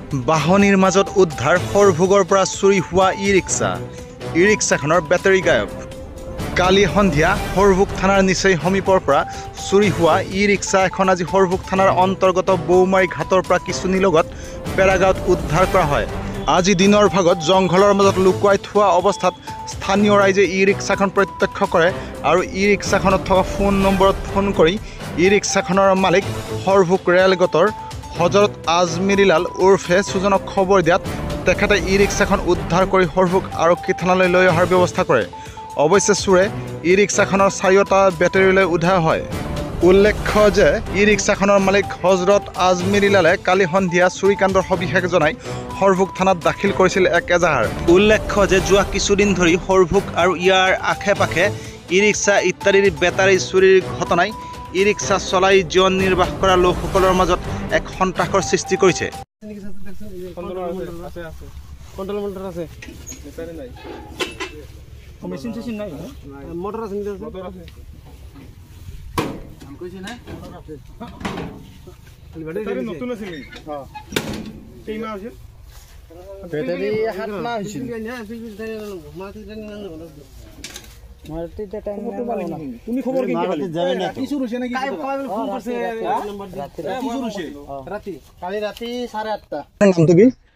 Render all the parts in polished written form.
বাহনীৰ মাজত উদ্ধাৰ সৰভোগৰ পৰা চুৰি হোৱা ই ৰিক্সাখনৰ বেটাৰী গায়ব। কালি সন্ধিয়া সৰভোগ থানাৰ নিচেই সমীপৰ পৰা চুৰি হোৱা ই ৰিক্সা এখন আজি সৰভোগ থানাৰ অন্তৰ্গত বৌমাৰী ঘাটৰ পৰা কিছু নিলগত পেৰাগাঁৱত উদ্ধাৰ কৰা হয়। আজি দিনৰ ভাগত জংঘলৰ মাজত লুকুৱাই থোৱা অৱস্থাত স্থানীয় ৰাইজে ই ৰিক্সাখন প্ৰত্যক্ষ কৰে আৰু ই ৰিক্সাখনত থকা ফোন নম্বৰত ফোন কৰি ই ৰিক্সাখনৰ মালিক সৰভোগ ৰেলগেটৰ হজৰত আজমিৰিলাল উৰ্ফে সুজনক খবৰ দিয়াত তেখেতে ই ৰিক্সাখন উদ্ধাৰ কৰি সৰভোগ আৰক্ষী থানালৈ লৈ অহাৰ ব্যৱস্থা কৰে। অৱশ্যে চোৰে ই ৰিক্সাখনৰ চাৰিওটা বেটাৰীলৈ উদ্ধাৰ হয়। উল্লেখ্য যে ই ৰিক্সাখনৰ মালিক হজৰত আজমিৰিলালে কালি সন্ধিয়া চুৰিকাণ্ডৰ সবিশেষ জনাই সৰভোগ থানাত দাখিল কৰিছিল এক এজাহাৰ। উল্লেখ্য যে যোৱা কিছুদিন ধৰি সৰভোগ আৰু ইয়াৰ আশে পাশে ই ৰিক্সা ইত্যাদিৰ বেটাৰী চুৰিৰ ঘটনাই ই ৰিক্সা চলাই জীৱন নিৰ্বাহ কৰা লোকসকলৰ মাজত এক সন্ত্ৰাসৰ সৃষ্টি কৰিছে।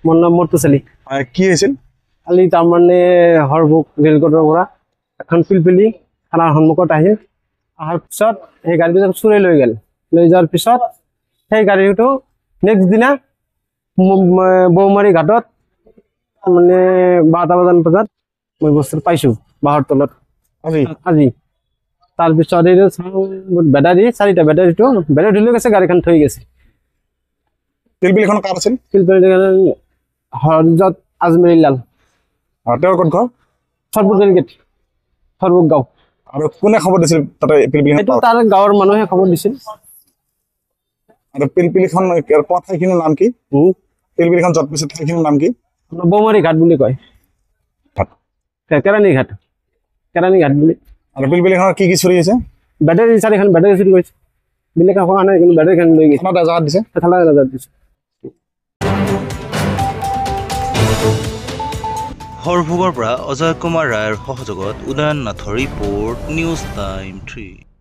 মোৰ নাম মৰ্তুচালি। কি হৈছিল কালি তাৰমানে সৰভোগ ৰেলগেটৰ পৰা এখন পিলপিলি থানাৰ সন্মুখত আহিল। অহাৰ পিছত সেই গাড়ীটো চুৰে লৈ গ'ল। লৈ যোৱাৰ পিছত সেই গাড়ীটো নেক্সট দিনা বৌমাৰী ঘাটত মানে 12টা বজাত মই বস্তুটো পাইছোঁ বাঁহৰ তলত আজি। তাৰপিছত এইটো বেটাৰী 4টা বেটাৰীটো বেটাৰী লৈ গৈছে, গাড়ীখন থৈ গৈছে। পিলপিলিখন কাৰ আছিল? পিলপিলিখন হজৰত আজমিৰিলাল। তেওঁৰ ক'ত ঘৰ? সৰভোগ ৰেলগেট, সৰভোগ গাঁও। আৰু কোনে খবৰ দিছিল তাতে পিলপিলিখন? এইটো তাৰ গাঁৱৰ মানুহে খবৰ দিছিল। আৰু পিলপিলিখন পোৱা ঠাইখিনিৰ নাম কি? পিলপিলিখন য'ত পিছত ঠাইখিনিৰ নাম কি? বৌমাৰী ঘাট বুলি কয়। কেৰাণী ঘাট বুলি। আৰু পিলপিলিখনৰ কি চুৰি হৈছে? বেটাৰী 4খন বেটাৰী চুৰি কৰিছে। বেলেগ হোৱা নাই, কিন্তু বেটাৰীখন লৈ গৈছে। থানাত এজাহাৰ দিছে? থানাত এজাহাৰ দিছে। সৰভোগৰ পৰা অজয় কুমাৰ ৰায়ৰ সহযোগত উদয়ন নাথৰ ৰিপৰ্ট, নিউজ টাইম 3।